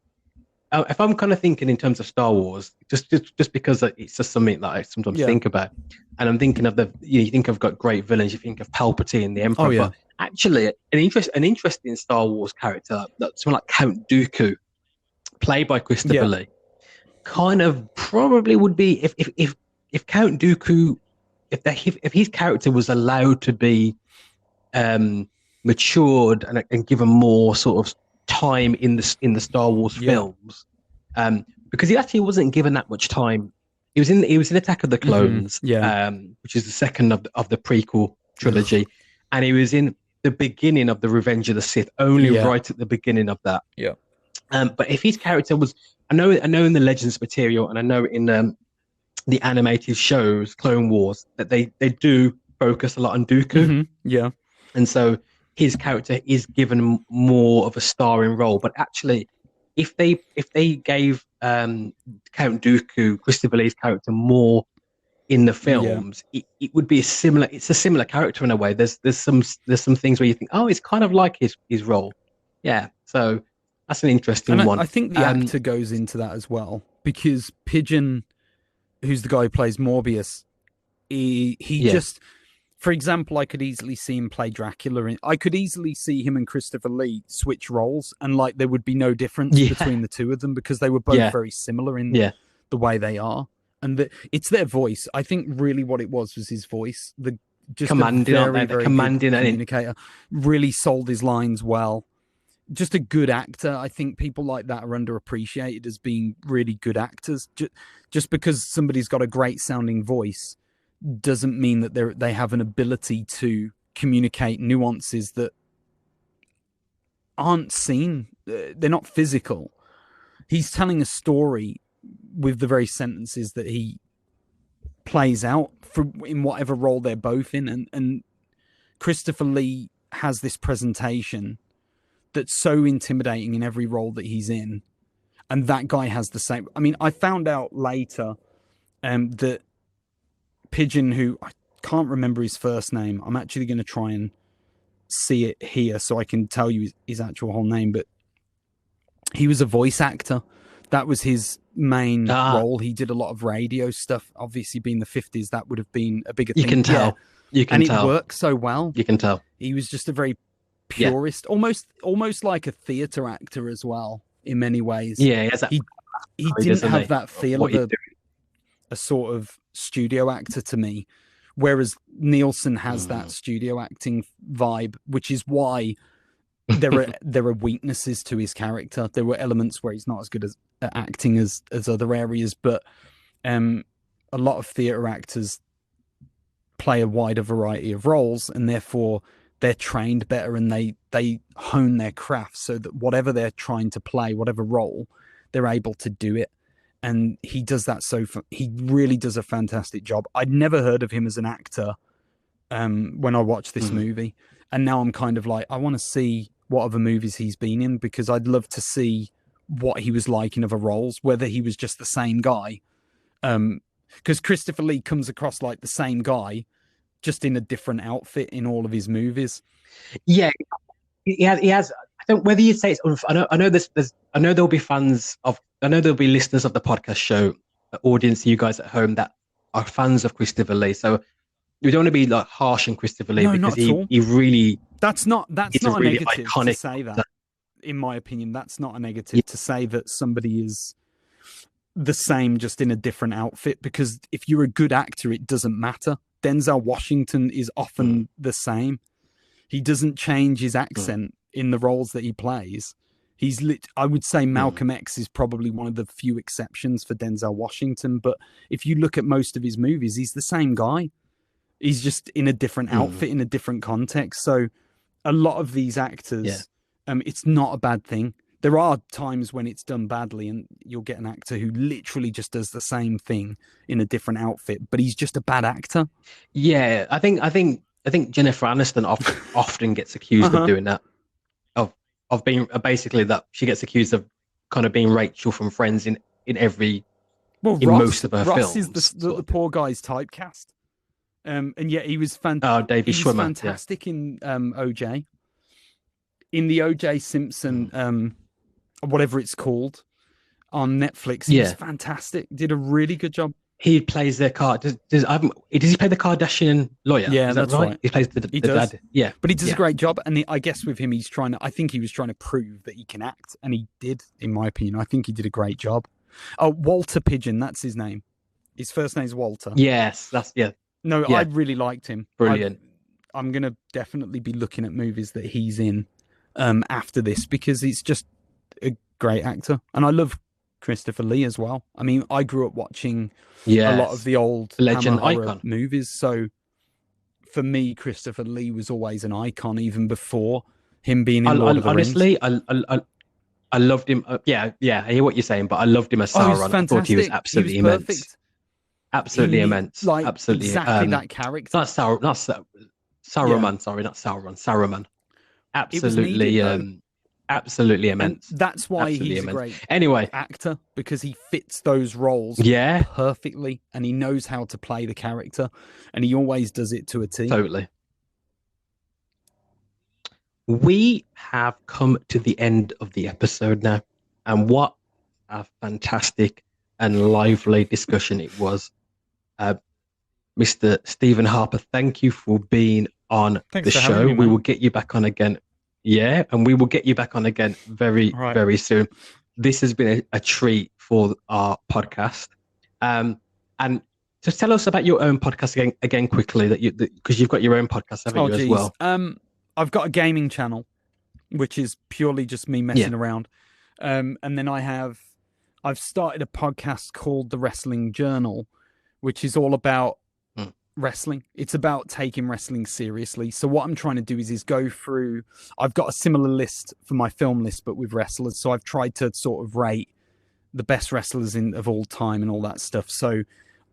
If I'm kind of thinking in terms of Star Wars, just because it's just something that I sometimes think about, and I'm thinking of you think I've got great villains, you think of Palpatine, the Emperor. But actually, an interesting Star Wars character, someone like Count Dooku, played by Christopher Lee, kind of probably would be if Count Dooku, if his character was allowed to be matured and given more sort of time in the Star Wars films, because he actually wasn't given that much time. He was in Attack of the Clones, which is the second of the prequel trilogy, and he was in the beginning of the Revenge of the Sith, only right at the beginning of that. But if his character was, I know in the Legends material, and I know in the animated shows, Clone Wars, that they do focus a lot on Dooku. And so his character is given more of a starring role. But actually, if they gave Count Dooku, Christopher Lee's character, more in the films, it would be it's a similar character in a way. There's some things where you think, oh, it's kind of like his role. So that's an interesting one. I think the actor goes into that as well, because Pigeon, who's the guy who plays Morbius, he just, for example, I could easily see him play Dracula. I could easily see him and Christopher Lee switch roles, and like there would be no difference between the two of them, because they were both very similar in the way they are. And it's their voice. I think really what it was his voice. Just commanding, very commanding communicator. Really sold his lines well. Just a good actor. I think people like that are underappreciated as being really good actors. Just because somebody's got a great sounding voice doesn't mean that they have an ability to communicate nuances that aren't seen. They're not physical. He's telling a story with the very sentences that he plays out in whatever role they're both in. And Christopher Lee has this presentation that's so intimidating in every role that he's in. And that guy has the same. I mean, I found out later that Pigeon, who I can't remember his first name, I'm actually going to try and see it here so I can tell you his actual whole name, but he was a voice actor. That was his main role. He did a lot of radio stuff. Obviously, being the 50s, that would have been a bigger thing. You can tell. You can tell. And it worked so well. You can tell. He was just a very purist, almost like a theatre actor as well, in many ways. Yeah, he didn't have that feel of a sort of studio actor to me, whereas Nielsen has that studio acting vibe, which is why there are weaknesses to his character. There were elements where he's not as good at acting as other areas, but a lot of theatre actors play a wider variety of roles, and therefore they're trained better, and they hone their craft so that whatever they're trying to play, whatever role, they're able to do it. And he does that he really does a fantastic job. I'd never heard of him as an actor when I watched this movie, and now I'm kind of like, I want to see what other movies he's been in, because I'd love to see what he was like in other roles, whether he was just the same guy. Because Christopher Lee comes across like the same guy, just in a different outfit in all of his movies. Yeah, he has. I don't whether you say it's. I know I know there'll be fans of. I know there'll be listeners of the podcast show, audience, you guys at home that are fans of Christopher Lee. So we don't want to be like harsh on Christopher Lee, because he really. That's not a really negative iconic to say that. In my opinion, that's not a negative to say that somebody is the same, just in a different outfit, because if you're a good actor, it doesn't matter. Denzel Washington is often the same. He doesn't change his accent in the roles that he plays. I would say Malcolm X is probably one of the few exceptions for Denzel Washington, but if you look at most of his movies, he's the same guy. He's just in a different outfit, in a different context. So a lot of these actors, it's not a bad thing. There are times when it's done badly, and you'll get an actor who literally just does the same thing in a different outfit, but he's just a bad actor. Yeah, I think Jennifer Aniston often gets accused of doing that, of being basically that she gets accused of kind of being Rachel from Friends in most of her films. Ross is the poor guy's typecast, and yet he was Davey Schwimmer, fantastic in OJ. In the OJ Simpson, whatever it's called, on Netflix, he was fantastic. Did a really good job. He plays their car. Does he play the Kardashian lawyer? Yeah, that's right. He plays the dad. Yeah, but he does a great job, and I guess with him, I think he was trying to prove that he can act, and he did, in my opinion. I think he did a great job. Oh, Walter Pigeon, that's his name. His first name's Walter. Yes, No, I really liked him. Brilliant. I'm gonna definitely be looking at movies that he's in after this, because he's just a great actor, and I love Christopher Lee as well. I mean, I grew up watching a lot of the old legend Hammer horror icon movies, so for me, Christopher Lee was always an icon, even before him being in Lord of the Rings. Honestly, I loved him. I hear what you're saying, but I loved him as Sauron. I thought he was absolutely immense. Perfect. Absolutely immense. Like, absolutely exactly that character. Not Saruman. Sorry, not Sauron. Saruman. Absolutely. Absolutely immense. And that's why he's a great actor, because he fits those roles perfectly, and he knows how to play the character, and he always does it to a T. Totally. We have come to the end of the episode now, and what a fantastic and lively discussion it was. Mr. Steven Harper, thank you for being on the show. We will get you back on again. Yeah, and we will get you back on again very, very soon. This has been a treat for our podcast. And just tell us about your own podcast again quickly, because you've got your own podcast, haven't you, as well? I've got a gaming channel, which is purely just me messing around. And then I've started a podcast called The Wrestling Journal, which is all about wrestling. It's about taking wrestling seriously. So what I'm trying to do is go through, I've got a similar list for my film list, but with wrestlers. So I've tried to sort of rate the best wrestlers of all time and all that stuff. So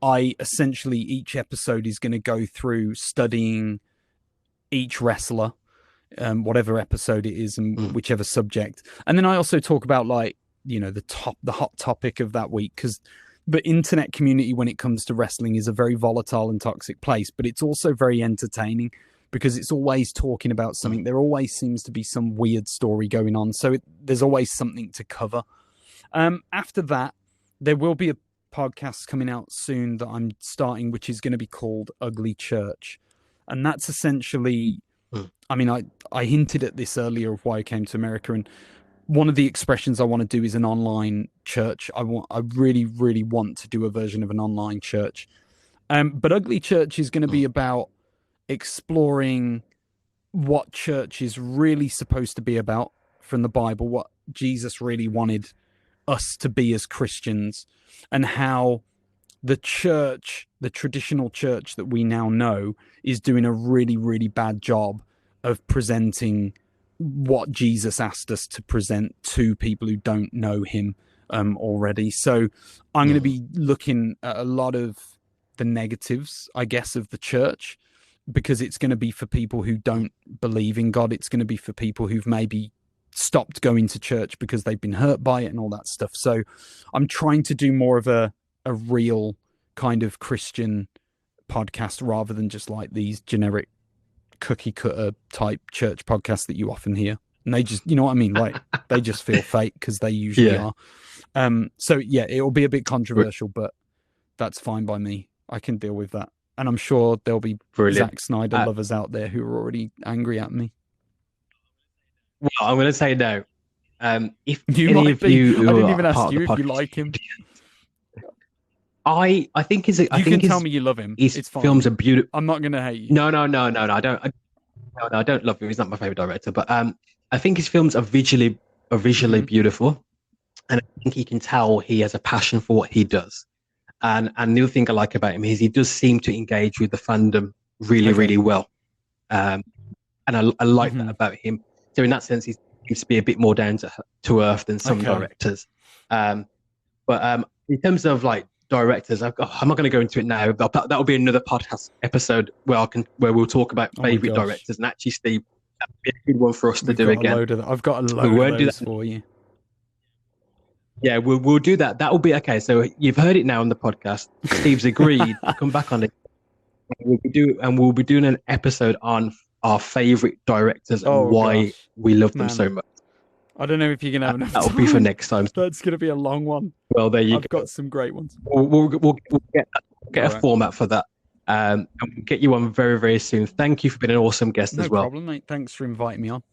I essentially, each episode is going to go through studying each wrestler, whatever episode it is, and whichever subject. And then I also talk about, like, you know, the hot topic of that week, because the internet community, when it comes to wrestling, is a very volatile and toxic place, but it's also very entertaining, because it's always talking about something. There always seems to be some weird story going on, so there's always something to cover. After that, there will be a podcast coming out soon that I'm starting, which is going to be called Ugly Church, and that's essentially, I mean, I hinted at this earlier of why I came to America, and one of the expressions I want to do is an online church. I really, really want to do a version of an online church. But Ugly Church is going to be about exploring what church is really supposed to be about from the Bible, what Jesus really wanted us to be as Christians, and how the church, the traditional church that we now know, is doing a really, really bad job of presenting what Jesus asked us to present to people who don't know him already. So I'm going to be looking at a lot of the negatives, I guess, of the church, because it's going to be for people who don't believe in God. It's going to be for people who've maybe stopped going to church because they've been hurt by it and all that stuff. So I'm trying to do more of a real kind of Christian podcast rather than just like these generic cookie cutter type church podcasts that you often hear. And they just, you know what I mean? Like they just feel fake because they usually are. So yeah, it'll be a bit controversial, but that's fine by me. I can deal with that. And I'm sure there'll be Zack Snyder lovers out there who are already angry at me. Well, I'm going to say no. If you any of you, I didn't even ask you if you like him. I think is. I you think can tell me you love him. It's fine. Films are beautiful. I'm not going to hate you. No. I don't love him. He's not my favorite director, but I think his films are visually beautiful, and I think he can tell he has a passion for what he does. And the other thing I like about him is he does seem to engage with the fandom really well, and I like that about him. So in that sense, he seems to be a bit more down to earth than some directors. But in terms of like directors, I'm not going to go into it now. But that will be another podcast episode where we'll talk about favorite directors. And actually, Steve, that'd be a good one for us to do again. I've got a load of those for you. Yeah, we'll do that. That will be okay. So you've heard it now on the podcast. Steve's agreed to come back on it. We'll be doing an episode on our favorite directors and why we love them so much. I don't know if you're gonna have enough time. That'll be for next time. That's gonna be a long one. Well, there you go. I've got some great ones. We'll get a format for that. And we'll get you on very, very soon. Thank you for being an awesome guest as well. No problem, mate. Thanks for inviting me on.